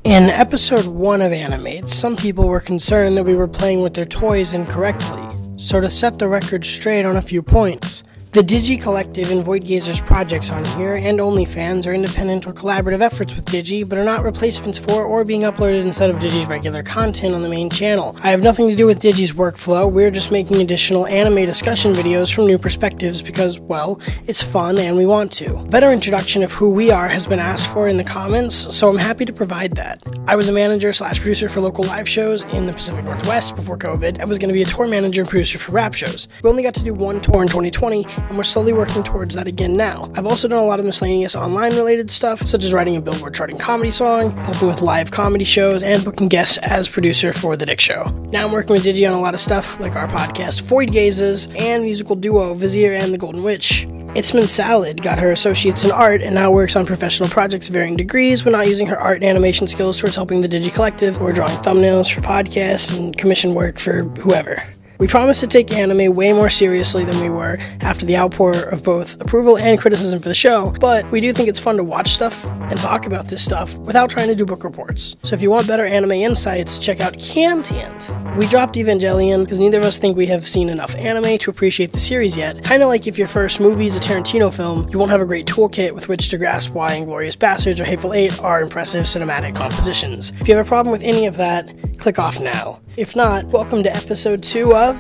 In episode 1 of AniMates, some people were concerned that we were playing with their toys incorrectly, so to set the record straight on a few points. The Digi Collective and Voidgazer's projects on here, and OnlyFans, are independent or collaborative efforts with Digi, but are not replacements for or being uploaded instead of Digi's regular content on the main channel. I have nothing to do with Digi's workflow, we're just making additional anime discussion videos from new perspectives because, well, it's fun and we want to. A better introduction of who we are has been asked for in the comments, so I'm happy to provide that. I was a manager/producer for local live shows in the Pacific Northwest before COVID, and was going to be a tour manager and producer for rap shows. We only got to do one tour in 2020, and we're slowly working towards that again now. I've also done a lot of miscellaneous online related stuff, such as writing a Billboard charting comedy song, helping with live comedy shows, and booking guests as producer for The Dick Show. Now I'm working with Digi on a lot of stuff, like our podcast Voidgazers, and musical duo Vizier and the Golden Witch. Itzman Salad got her associates in art and now works on professional projects of varying degrees when not using her art and animation skills towards helping the Digi Collective or drawing thumbnails for podcasts and commission work for whoever. We promise to take anime way more seriously than we were after the outpour of both approval and criticism for the show, but we do think it's fun to watch stuff and talk about this stuff without trying to do book reports. So if you want better anime insights, check out Content. We dropped Evangelion because neither of us think we have seen enough anime to appreciate the series yet. Kinda like if your first movie is a Tarantino film, you won't have a great toolkit with which to grasp why Inglourious Basterds or Hateful Eight are impressive cinematic compositions. If you have a problem with any of that, click off now. If not, welcome to episode 2 of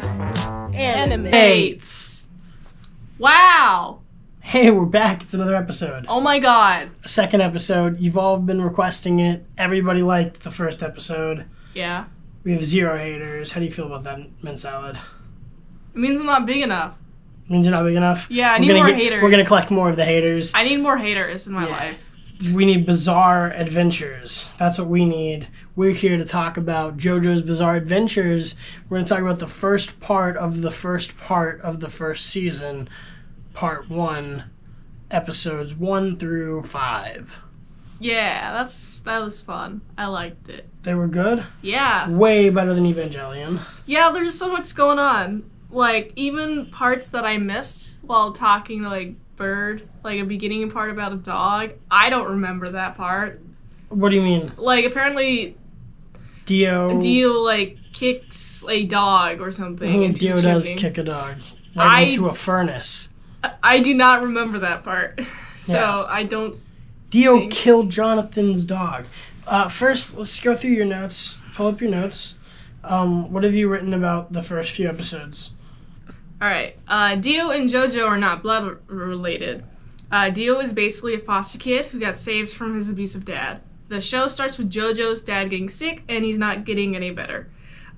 AniMates. Wow. Hey, we're back. It's another episode. Oh my god. A second episode. You've all been requesting it. Everybody liked the first episode. Yeah. We have 0 haters. How do you feel about that, Mint Salad? It means I'm not big enough. It means you're not big enough? Yeah, I need more haters. We're going to collect more of the haters. I need more haters in my life. We need bizarre adventures. That's what we need. We're here to talk about Jojo's Bizarre Adventures. We're going to talk about the first part of the first season, part 1, episodes 1 through 5. Yeah, that was fun. I liked it. They were good? Yeah. Way better than Evangelion. Yeah, there's so much going on. Like, even parts that I missed while talking to, like, Bird, like a beginning part about a dog. I don't remember that part. What do you mean? Like, apparently Dio like kicks a dog or something. Dio does kick a dog into a furnace. I do not remember that part. So yeah. I don't Dio killed Jonathan's dog. First, let's go through your notes. Pull up your notes. What have you written about the first few episodes? Alright, Dio and Jojo are not blood related. Dio is basically a foster kid who got saved from his abusive dad. The show starts with Jojo's dad getting sick, and he's not getting any better.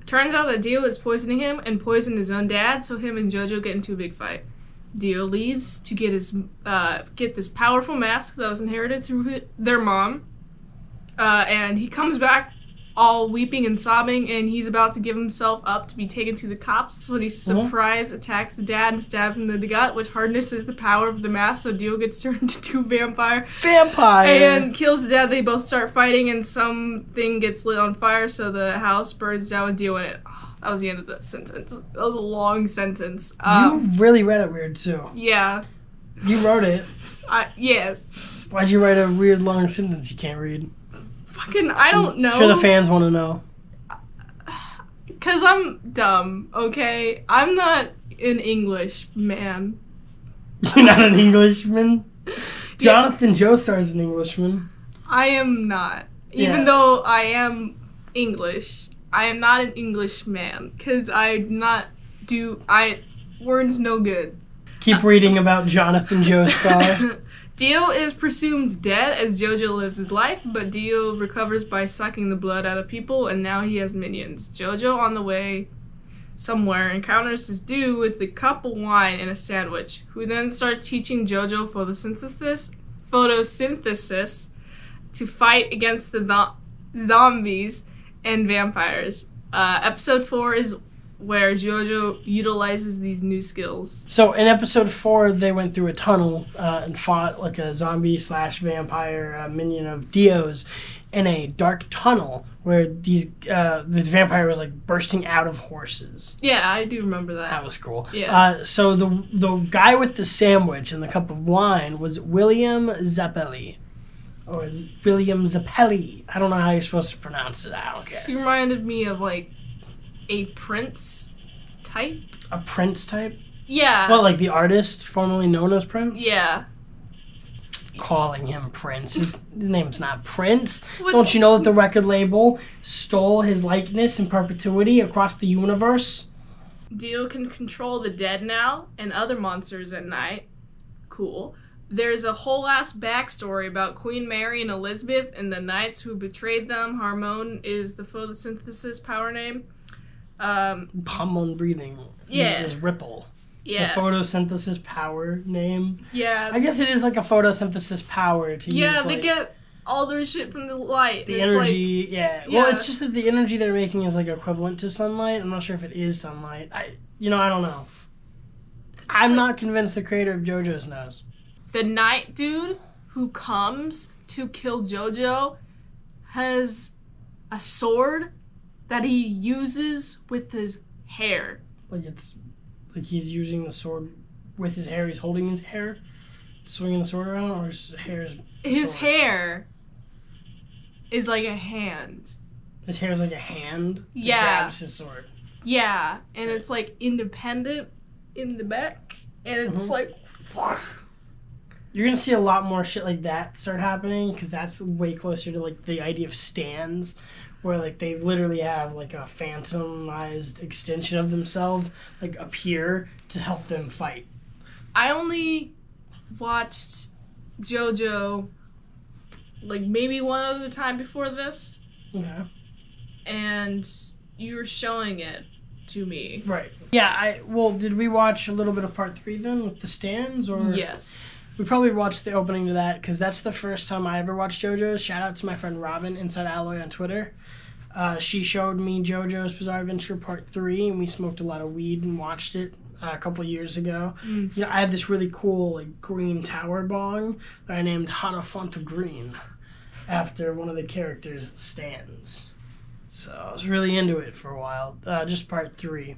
Turns out that Dio is poisoning him and poisoned his own dad, so him and Jojo get into a big fight. Dio leaves to get this powerful mask that was inherited through their mom, and he comes back all weeping and sobbing, and he's about to give himself up to be taken to the cops when he surprise attacks the dad and stabs him in the gut, which harnesses the power of the mask, so Dio gets turned into vampire and kills the dad. They both start fighting, and something gets lit on fire, so the house burns down with Dio in it. Oh, that was the end of the sentence. That was a long sentence. You really read it weird too. Yeah. You wrote it. Yes. Why'd you write a weird long sentence you can't read? Fucking, I don't know. I'm sure the fans want to know. Because I'm dumb, okay? I'm not an English man. You're not an Englishman? Jonathan Joestar is an Englishman. I am not. Even though I am English, I am not an English man. Because words no good. Keep reading about Jonathan Joestar. Dio is presumed dead as Jojo lives his life, but Dio recovers by sucking the blood out of people, and now he has minions. Jojo, on the way somewhere, encounters his dude with a cup of wine and a sandwich, who then starts teaching Jojo photosynthesis to fight against the zombies and vampires. Episode 4 is where Jojo utilizes these new skills. So in episode 4, they went through a tunnel and fought like a zombie/vampire minion of Dio's in a dark tunnel where the vampire was like bursting out of horses. Yeah, I do remember that. That was cool. Yeah. So the guy with the sandwich and the cup of wine was William Zappelli. Or is William Zappelli. I don't know how you're supposed to pronounce it. I don't care. He reminded me of, like, a Prince type. A Prince type? Yeah. Well, like the artist formerly known as Prince? Yeah. Calling him Prince. His name's not Prince. Don't you know that the record label stole his likeness in perpetuity across the universe? Dio can control the dead now and other monsters at night. Cool. There's a whole ass backstory about Queen Mary and Elizabeth and the knights who betrayed them. Harmon is the photosynthesis power name. Harmon breathing uses Ripple. Yeah. The photosynthesis power name. Yeah. I guess it is like a photosynthesis power to use. Yeah, like, they get all their shit from the light. The energy, yeah. Well, it's just that the energy they're making is like equivalent to sunlight. I'm not sure if it is sunlight. I don't know. I'm not convinced the creator of JoJo's knows. The night dude who comes to kill Jojo has a sword that he uses with his hair. Like he's using the sword with his hair. He's holding his hair, swinging the sword around, or his hair's. His hair is like a hand. His hair's like a hand. That grabs his sword. Yeah, and it's like independent in the back, and it's like. You're gonna see a lot more shit like that start happening because that's way closer to like the idea of stands, where like they literally have like a phantomized extension of themselves like appear to help them fight. I only watched JoJo like maybe one other time before this. Okay. And you were showing it to me. Right. Yeah, did we watch a little bit of part 3 then with the stands or? Yes. We probably watched the opening to that because that's the first time I ever watched JoJo's. Shout out to my friend Robin, Inside Alloy on Twitter. She showed me JoJo's Bizarre Adventure Part 3, and we smoked a lot of weed and watched it a couple years ago. I had this really cool like green tower bong that I named Hanafonta Green after one of the characters' stands. So I was really into it for a while. Just Part 3.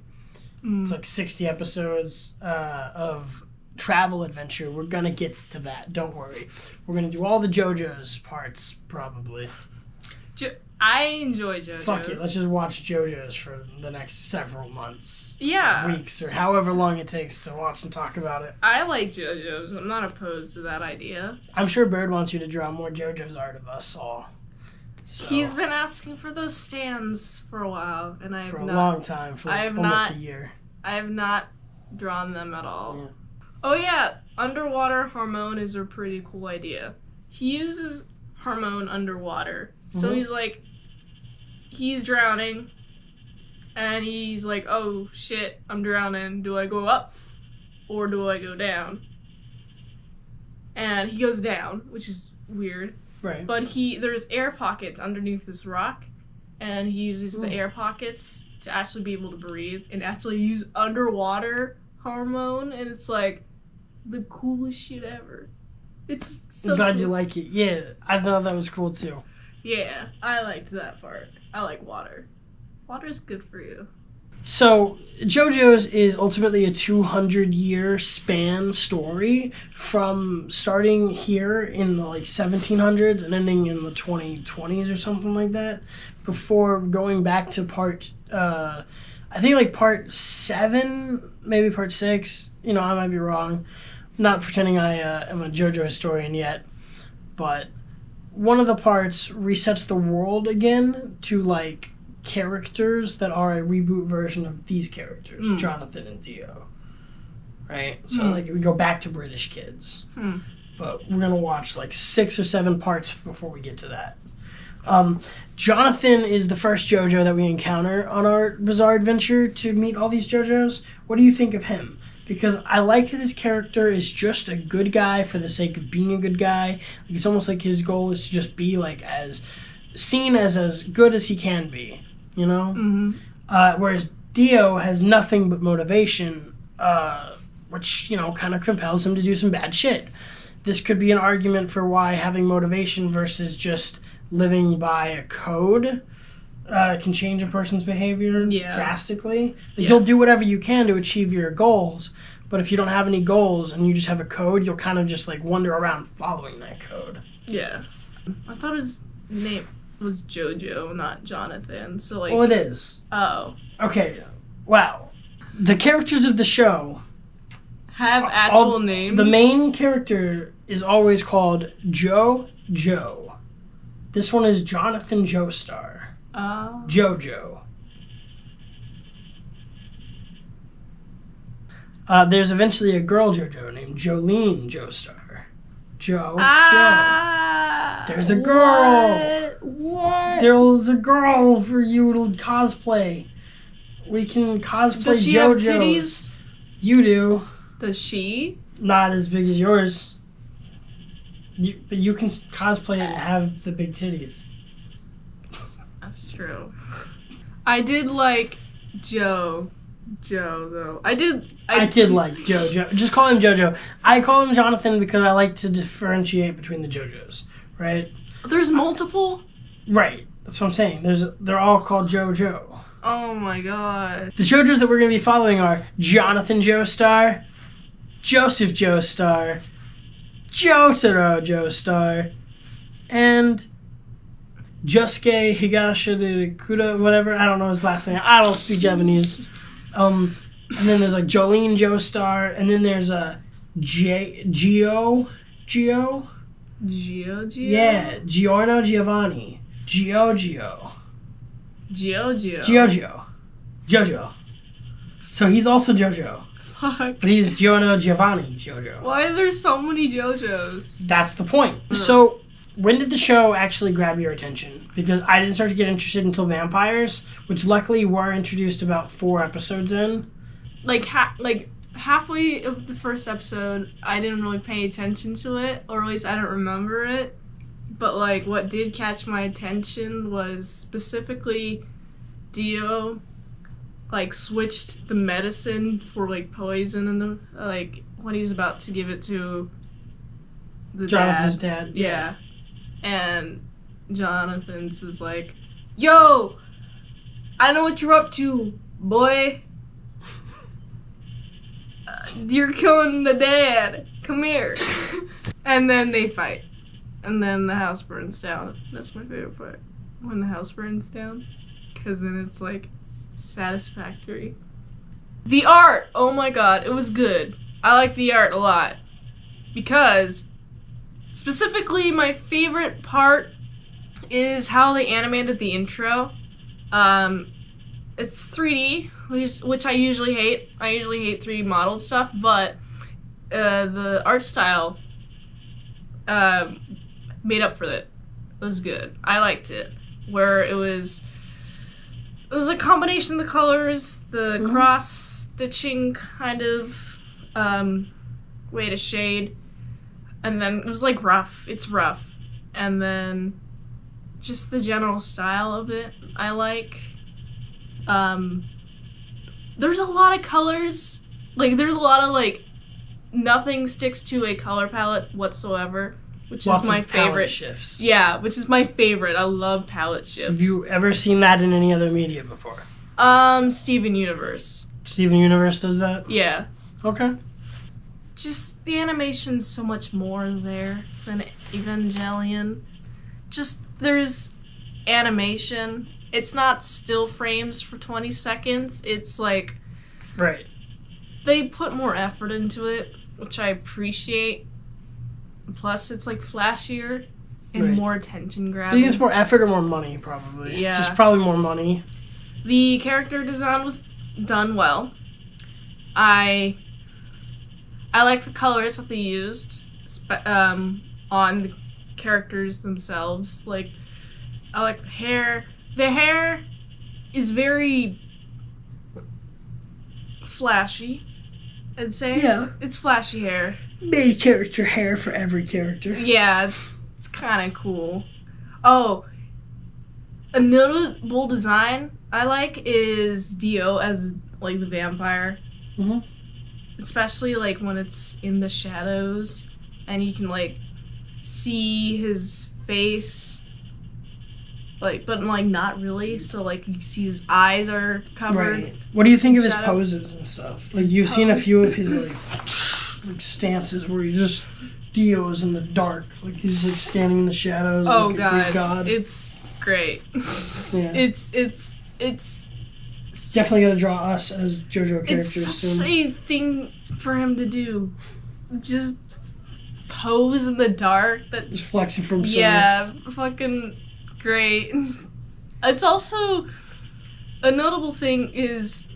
It's like 60 episodes of travel adventure. We're gonna get to that, don't worry. We're gonna do all the JoJo's parts probably. I enjoy JoJo's. Fuck it, let's just watch JoJo's for the next several months, weeks, or however long it takes to watch and talk about it. I like JoJo's. I'm not opposed to that idea. I'm sure Bird wants you to draw more JoJo's art of us all. So, he's been asking for those stands for a while, and I have not. For a long time, for like almost a year. I have not drawn them at all. Yeah. Oh yeah, underwater Harmon is a pretty cool idea. He uses Harmon underwater. So he's drowning, and he's like, oh shit, I'm drowning. Do I go up, or do I go down? And he goes down, which is weird. Right. But there's air pockets underneath this rock, and he uses the air pockets to actually be able to breathe, and actually use underwater Harmon, and it's like the coolest shit ever. It's so I'm glad cool. you like it. Yeah, I thought that was cool too. Yeah, I liked that part. I like water. Water's good for you. So, JoJo's is ultimately a 200-year span story from starting here in the 1700s and ending in the 2020s or something like that, before going back to part, I think part 7, maybe part 6. I might be wrong. Not pretending I am a JoJo historian yet, but one of the parts resets the world again to characters that are a reboot version of these characters, Jonathan and Dio. Right? So we go back to British kids. But we're gonna watch 6 or 7 parts before we get to that. Jonathan is the first JoJo that we encounter on our bizarre adventure to meet all these JoJos. What do you think of him? Because I like that his character is just a good guy for the sake of being a good guy. It's almost like his goal is to just be as seen as good as he can be, whereas Dio has nothing but motivation, which kind of compels him to do some bad shit. This could be an argument for why having motivation versus just living by a code can change a person's behavior drastically. You'll do whatever you can to achieve your goals, but if you don't have any goals and you just have a code, you'll kind of just wander around following that code. Yeah. I thought his name was Jojo, not Jonathan. So like. Well, it is. Oh. Okay. Wow. The characters of the show have actual names. The main character is always called Jojo. This one is Jonathan Joestar. Jojo. There's eventually a girl Jojo named Jolene Joestar. Jo. There's a girl. What? There's a girl for you to cosplay. We can cosplay Does she Jojo. have titties? You do. Does she? Not as big as yours. But you can cosplay it and have the big titties. That's true. I did like Joe though. I did like Jojo. Just call him Jojo. I call him Jonathan because I like to differentiate between the Jojos, right? There's multiple? Right. That's what I'm saying. They're all called Jojo. Oh my god. The Jojos that we're going to be following are Jonathan Joestar, Joseph Joestar, Jotaro Joestar, and Josuke Higashikuda, whatever. I don't know his last name. I don't speak Japanese. And then there's like Jolene Joestar, and then there's a Gio. Yeah, Giorno Giovanni. Jojo. So he's also Jojo. Fuck. But he's Giorno Giovanni Jojo. Why are there so many Jojos? That's the point. So when did the show actually grab your attention? Because I didn't start to get interested until vampires, which luckily were introduced about 4 episodes in. Like halfway of the first episode, I didn't really pay attention to it, or at least I don't remember it. But like what did catch my attention was specifically Dio like switched the medicine for like poison and the like when he's about to give it to the Jonathan's dad. Yeah. And Jonathan's was like, "Yo, I know what you're up to, boy. You're killing the dad. Come here." And then they fight. And then the house burns down. That's my favorite part. When the house burns down. Because then it's like satisfactory. The art! Oh my god, it was good. I like the art a lot. Because specifically my favorite part is how they animated the intro. It's 3D, which I usually hate. I usually hate 3D modeled stuff, but the art style made up for it. It was good. I liked it. Where it was a combination of the colors, the cross stitching kind of way to shade, and then it was like rough. It's rough, and then just the general style of it I like. There's a lot of colors. Like there's a lot of like nothing sticks to a color palette whatsoever. Which Lots is my of favorite. palette shifts. Yeah, which is my favorite. I love palette shifts. Have you ever seen that in any other media before? Steven Universe. Steven Universe does that? Yeah. Okay. Just the animation's so much more there than Evangelion. Just there's animation. It's not still frames for 20 seconds. It's like right. They put more effort into it, which I appreciate. Plus, it's like flashier and more attention grabbing. I think it's more effort or more money, probably. Yeah. Just probably more money. The character design was done well. I like the colors that they used on the characters themselves. Like, I like the hair. The hair is very flashy, I'd say. Yeah. It's flashy hair. Made character hair for every character. Yeah, it's kind of cool. Oh, a notable design I like is Dio as like the vampire. Mm-hmm. Especially like when it's in the shadows and you can like see his face, like but like not really. So like you see his eyes are covered. Right. What do you think of his shadow. poses and stuff? Like you've seen a few of his like stances where he just Dio's in the dark, like he's like standing in the shadows. Oh like a Greek god. It's great. Yeah. It's Definitely gonna draw us as JoJo characters it's soon. such a thing for him to do. Just pose in the dark. That Just flexing for himself. yeah, fucking great. It's also a notable thing is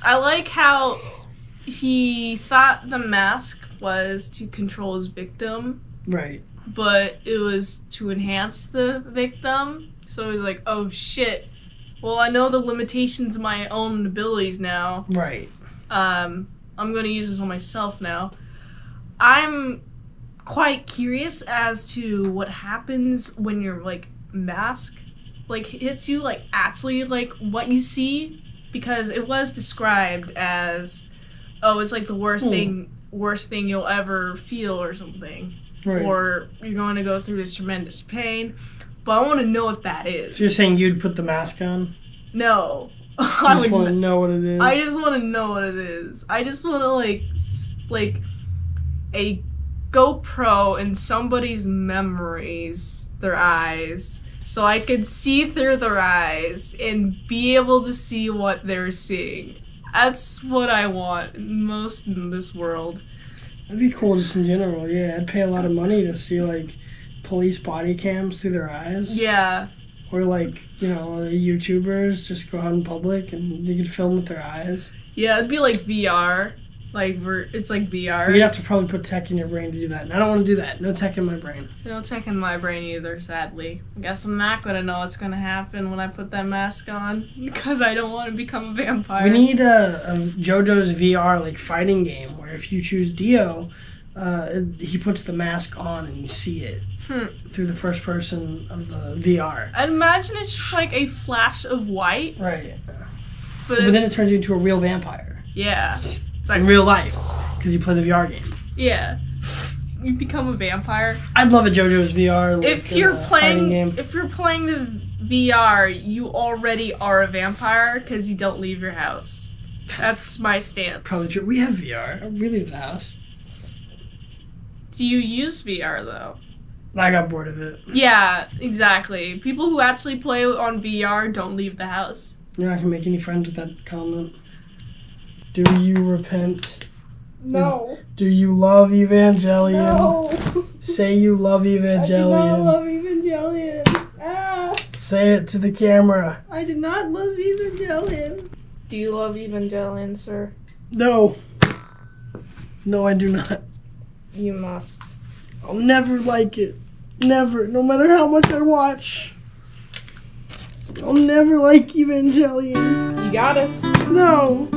I like how he thought the mask was to control his victim, Right. but it was to enhance the victim. So he's like, oh shit. Well, I know the limitations of my own abilities now. Right. I'm gonna use this on myself now. I'm quite curious as to what happens when your like mask like hits you, like actually like what you see, because it was described as, oh, it's like the worst thing you'll ever feel or something, Right. or you're going to go through this tremendous pain. But I want to know what that is. So you're saying you'd put the mask on? No. You I just would want to not. know what it is? I just want to know what it is. I just want to like a GoPro in somebody's memories, their eyes, so I could see through their eyes and be able to see what they're seeing. That's what I want most in this world. That'd be cool just in general, yeah. I'd pay a lot of money to see, like, police body cams through their eyes. Yeah. Or, like, you know, YouTubers just go out in public and they could film with their eyes. Yeah, it'd be like VR. It's like VR. But you'd have to probably put tech in your brain to do that. And I don't want to do that. No tech in my brain. No tech in my brain either, sadly. I guess I'm not going to know what's going to happen when I put that mask on, because I don't want to become a vampire. We need a JoJo's VR, like, fighting game where if you choose Dio, he puts the mask on and you see it through the first person of the VR. I'd imagine it's just like a flash of white. Right. But then it turns you into a real vampire. Yeah. It's like in real life, because you play the VR game. Yeah. You become a vampire. I'd love a JoJo's VR. Like, if you're fighting game. if you're playing the VR, you already are a vampire because you don't leave your house. That's my stance. Probably true. We have VR. We leave the house. Do you use VR though? I got bored of it. Yeah, exactly. People who actually play on VR don't leave the house. You're not gonna make any friends with that comment. Do you repent? No. Do you love Evangelion? No. Say you love Evangelion. I do not love Evangelion. Ah. Say it to the camera. I do not love Evangelion. Do you love Evangelion, sir? No. No, I do not. You must. I'll never like it. Never. No matter how much I watch. I'll never like Evangelion. You got it. No.